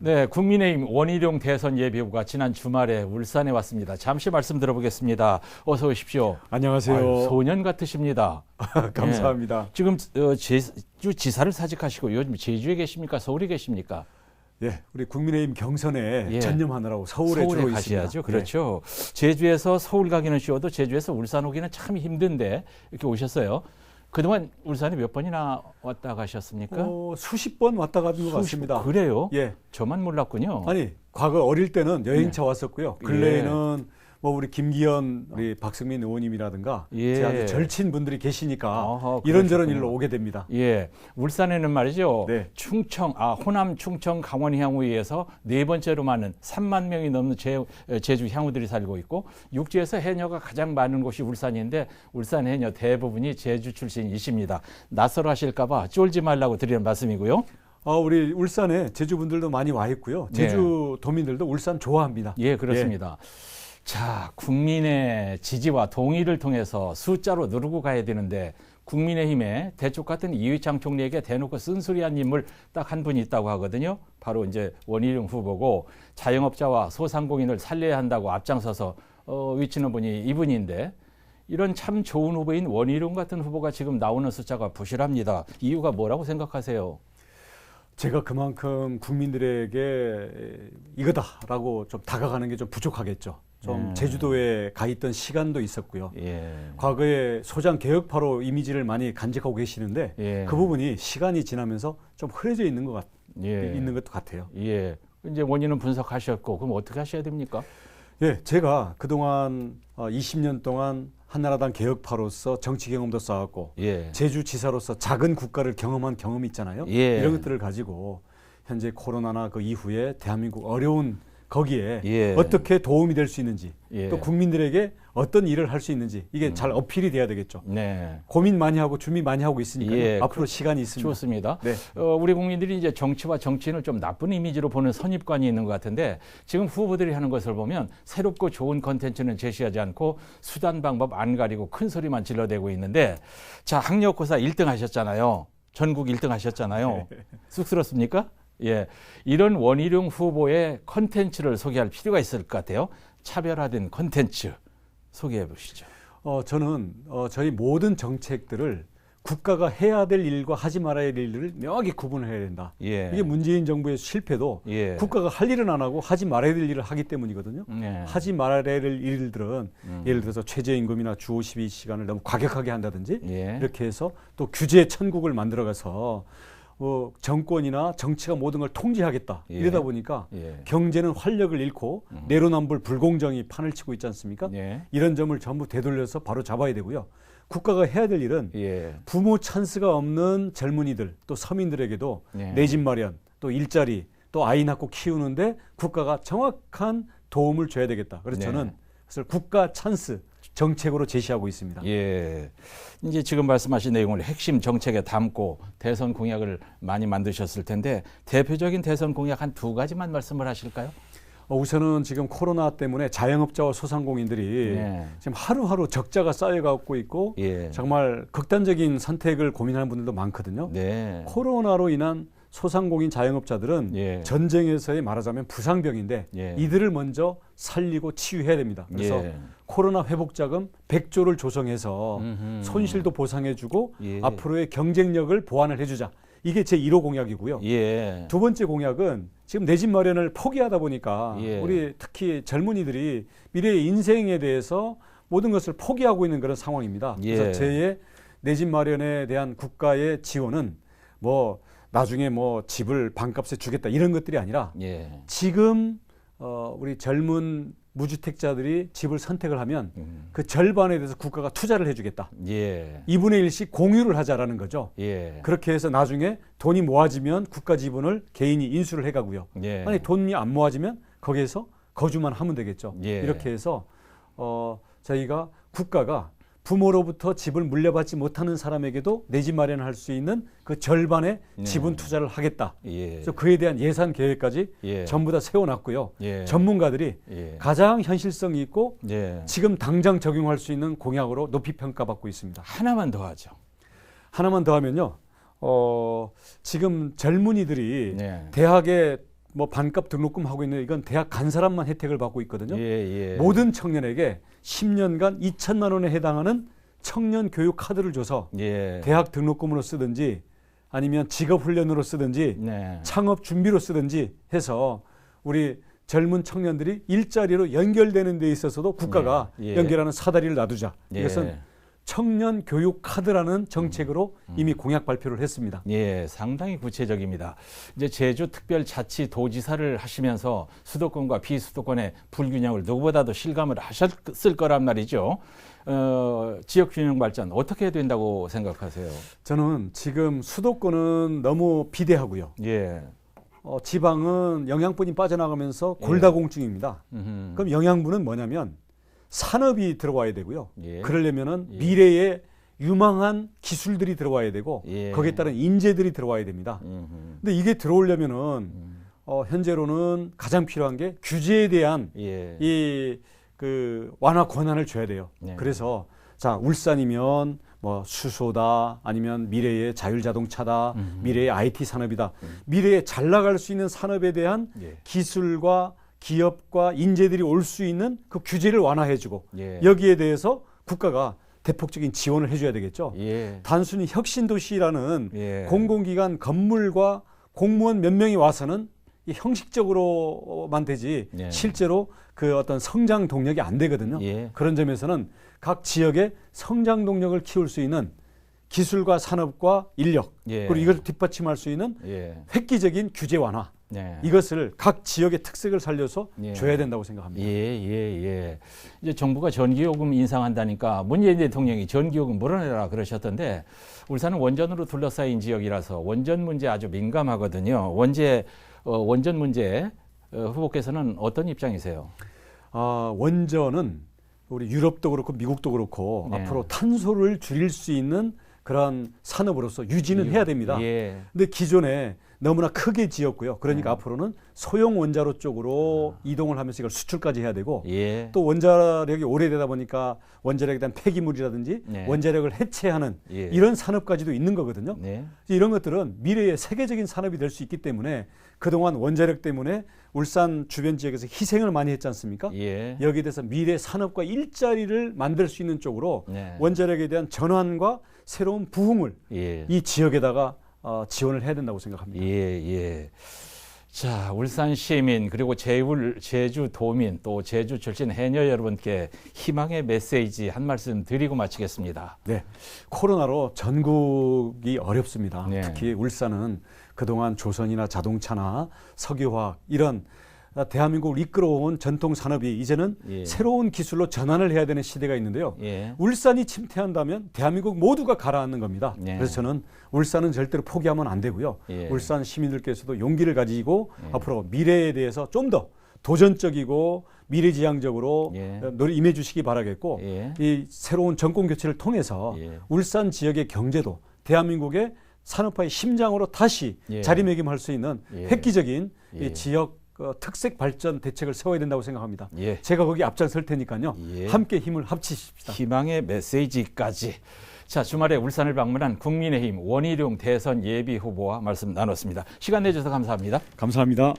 네, 국민의힘 원희룡 대선 예비후보가 지난 주말에 울산에 왔습니다. 잠시 말씀 들어보겠습니다. 어서 오십시오. 안녕하세요. 아유, 소년 같으십니다. 감사합니다. 네, 지금 제주지사를 사직하시고 요즘 제주에 계십니까? 서울에 계십니까? 예, 우리 국민의힘 경선에 전념하느라고 서울에 주로 가셔야죠. 있습니다. 그렇죠. 제주에서 서울 가기는 쉬워도 제주에서 울산 오기는 참 힘든데 이렇게 오셨어요. 그동안 울산에 몇 번이나 왔다 가셨습니까? 수십 번 왔다 가는 것 같습니다. 그래요? 예. 저만 몰랐군요. 아니, 과거 어릴 때는 여행차 왔었고요. 근래에는 뭐 우리 김기현, 우리 박승민 의원님이라든가 제 아주 절친 분들이 계시니까 이런저런 일로 오게 됩니다. 예, 울산에는 말이죠. 네. 호남, 충청, 강원 향후에서 네 번째로 많은 3만 명이 넘는 제주 향후들이 살고 있고 육지에서 해녀가 가장 많은 곳이 울산인데 울산 해녀 대부분이 제주 출신이십니다. 낯설어 하실까봐 쫄지 말라고 드리는 말씀이고요. 우리 울산에 제주분들도 많이 와 있고요. 제주 도민들도 울산 좋아합니다. 예, 그렇습니다. 자, 국민의 지지와 동의를 통해서 숫자로 누르고 가야 되는데 국민의힘에 대쪽 같은 이휘창 총리에게 대놓고 쓴소리한 인물 딱 한 분이 있다고 하거든요. 바로 이제 원희룡 후보고 자영업자와 소상공인을 살려야 한다고 앞장서서 외치는 분이 이분인데 이런 참 좋은 후보인 원희룡 같은 후보가 지금 나오는 숫자가 부실합니다. 이유가 뭐라고 생각하세요? 제가 그만큼 국민들에게 이거다라고 좀 다가가는 게 좀 부족하겠죠. 좀 제주도에 가 있던 시간도 있었고요. 과거에 소장 개혁파로 이미지를 많이 간직하고 계시는데 그 부분이 시간이 지나면서 좀 흐려져 있는 있는 것도 같아요. 예. 이제 원인은 분석하셨고 그럼 어떻게 하셔야 됩니까? 예, 제가 그동안 20년 동안 한나라당 개혁파로서 정치 경험도 쌓았고 제주지사로서 작은 국가를 경험한 경험이 있잖아요. 이런 것들을 가지고 현재 코로나나 그 이후에 대한민국 어려운 거기에 어떻게 도움이 될 수 있는지 또 국민들에게 어떤 일을 할 수 있는지 이게 잘 어필이 돼야 되겠죠. 고민 많이 하고 준비 많이 하고 있으니까 앞으로 시간이 있습니다. 좋습니다. 우리 국민들이 이제 정치와 정치인을 좀 나쁜 이미지로 보는 선입관이 있는 것 같은데 지금 후보들이 하는 것을 보면 새롭고 좋은 컨텐츠는 제시하지 않고 수단 방법 안 가리고 큰 소리만 질러대고 있는데 자, 학력고사 1등 하셨잖아요. 전국 1등 하셨잖아요. 쑥스럽습니까? 예, 이런 원희룡 후보의 컨텐츠를 소개할 필요가 있을 것 같아요. 차별화된 컨텐츠 소개해 보시죠. 저는 저희 모든 정책들을 국가가 해야 될 일과 하지 말아야 될 일을 명확히 구분을 해야 된다. 이게 문재인 정부의 실패도 국가가 할 일은 안 하고 하지 말아야 될 일을 하기 때문이거든요. 하지 말아야 될 일들은 예를 들어서 최저임금이나 주 52시간을 너무 과격하게 한다든지 이렇게 해서 또 규제 천국을 만들어가서 정권이나 정치가 모든 걸 통제하겠다. 이러다 보니까 경제는 활력을 잃고 내로남불 불공정이 판을 치고 있지 않습니까? 이런 점을 전부 되돌려서 바로 잡아야 되고요. 국가가 해야 될 일은 부모 찬스가 없는 젊은이들 또 서민들에게도 내 집 마련 또 일자리 또 아이 낳고 키우는데 국가가 정확한 도움을 줘야 되겠다. 그래서 저는 그것을 국가 찬스 정책으로 제시하고 있습니다. 이제 지금 말씀하신 내용을 핵심 정책에 담고 대선 공약을 많이 만드셨을 텐데 대표적인 대선 공약 한 두 가지만 말씀을 하실까요? 우선은 지금 코로나 때문에 자영업자와 소상공인들이 지금 하루하루 적자가 쌓여가고 있고 정말 극단적인 선택을 고민하는 분들도 많거든요. 코로나로 인한 소상공인 자영업자들은 전쟁에서의 말하자면 부상병인데 이들을 먼저 살리고 치유해야 됩니다. 그래서 코로나 회복자금 100조를 조성해서 손실도 보상해주고 앞으로의 경쟁력을 보완을 해주자. 이게 제 1호 공약이고요. 두 번째 공약은 지금 내 집 마련을 포기하다 보니까 우리 특히 젊은이들이 미래의 인생에 대해서 모든 것을 포기하고 있는 그런 상황입니다. 그래서 제 내 집 마련에 대한 국가의 지원은 나중에 집을 반값에 주겠다 이런 것들이 아니라 지금 우리 젊은 무주택자들이 집을 선택을 하면 그 절반에 대해서 국가가 투자를 해주겠다. 2분의 1씩 공유를 하자라는 거죠. 그렇게 해서 나중에 돈이 모아지면 국가 지분을 개인이 인수를 해가고요. 아니 돈이 안 모아지면 거기에서 거주만 하면 되겠죠. 이렇게 해서 저희가 국가가 부모로부터 집을 물려받지 못하는 사람에게도 내 집 마련을 할 수 있는 그 절반의 지분 투자를 하겠다. 그래서 그에 대한 예산 계획까지 전부 다 세워놨고요. 전문가들이 가장 현실성이 있고 지금 당장 적용할 수 있는 공약으로 높이 평가받고 있습니다. 하나만 더 하죠. 하나만 더 하면요. 지금 젊은이들이 대학에 뭐 반값 등록금 하고 있는 이건 대학 간 사람만 혜택을 받고 있거든요. 예. 모든 청년에게 10년간 2천만 원에 해당하는 청년 교육 카드를 줘서 대학 등록금으로 쓰든지 아니면 직업 훈련으로 쓰든지 창업 준비로 쓰든지 해서 우리 젊은 청년들이 일자리로 연결되는 데 있어서도 국가가 연결하는 사다리를 놔두자. 이것은 청년 교육 카드라는 정책으로 이미 공약 발표를 했습니다. 상당히 구체적입니다. 이제 제주 특별자치도지사를 하시면서 수도권과 비수도권의 불균형을 누구보다도 실감을 하셨을 거란 말이죠. 지역균형 발전 어떻게 해야 된다고 생각하세요? 저는 지금 수도권은 너무 비대하고요. 지방은 영양분이 빠져나가면서 골다공증입니다. 그럼 영양분은 뭐냐면 산업이 들어와야 되고요. 그러려면은 미래에 유망한 기술들이 들어와야 되고 거기에 따른 인재들이 들어와야 됩니다. 근데 이게 들어오려면은 현재로는 가장 필요한 게 규제에 대한 그 완화 권한을 줘야 돼요. 그래서 자, 울산이면 뭐 수소다 아니면 미래의 자율자동차다 미래의 IT 산업이다. 미래에 잘 나갈 수 있는 산업에 대한 기술과 기업과 인재들이 올 수 있는 그 규제를 완화해주고 여기에 대해서 국가가 대폭적인 지원을 해줘야 되겠죠. 단순히 혁신도시라는 공공기관 건물과 공무원 몇 명이 와서는 형식적으로만 되지 실제로 그 어떤 성장 동력이 안 되거든요. 그런 점에서는 각 지역의 성장 동력을 키울 수 있는 기술과 산업과 인력 그리고 이걸 뒷받침할 수 있는 획기적인 규제 완화 이것을 각 지역의 특색을 살려서 줘야 된다고 생각합니다. 이제 정부가 전기요금 인상한다니까 문재인 대통령이 전기요금 물어내라 그러셨던데 울산은 원전으로 둘러싸인 지역이라서 원전 문제 아주 민감하거든요. 원전 문제 후보께서는 어떤 입장이세요? 원전은 우리 유럽도 그렇고 미국도 그렇고 앞으로 탄소를 줄일 수 있는 그런 산업으로서 유지는 해야 됩니다. 근데 기존에 너무나 크게 지었고요. 그러니까 앞으로는 소형 원자로 쪽으로 이동을 하면서 이걸 수출까지 해야 되고 또 원자력이 오래되다 보니까 원자력에 대한 폐기물이라든지 원자력을 해체하는 이런 산업까지도 있는 거거든요. 이런 것들은 미래의 세계적인 산업이 될 수 있기 때문에 그동안 원자력 때문에 울산 주변 지역에서 희생을 많이 했지 않습니까? 여기에 대해서 미래 산업과 일자리를 만들 수 있는 쪽으로 원자력에 대한 전환과 새로운 부흥을 이 지역에다가 지원을 해야 된다고 생각합니다. 자, 울산 시민 그리고 제주 도민 또 제주 출신 해녀 여러분께 희망의 메시지 한 말씀 드리고 마치겠습니다. 코로나로 전국이 어렵습니다. 특히 울산은 그동안 조선이나 자동차나 석유화학 이런 대한민국을 이끌어온 전통 산업이 이제는 새로운 기술로 전환을 해야 되는 시대가 있는데요. 울산이 침체한다면 대한민국 모두가 가라앉는 겁니다. 그래서 저는 울산은 절대로 포기하면 안 되고요. 울산 시민들께서도 용기를 가지고 앞으로 미래에 대해서 좀 더 도전적이고 미래지향적으로 임해 주시기 바라겠고 이 새로운 정권 교체를 통해서 울산 지역의 경제도 대한민국의 산업화의 심장으로 다시 자리매김할 수 있는 획기적인 이 지역 특색 발전 대책을 세워야 된다고 생각합니다. 제가 거기 앞장설 테니까요. 함께 힘을 합치십시다. 희망의 메시지까지. 자, 주말에 울산을 방문한 국민의힘 원희룡 대선 예비 후보와 말씀 나눴습니다. 시간 내주셔서 감사합니다. 감사합니다.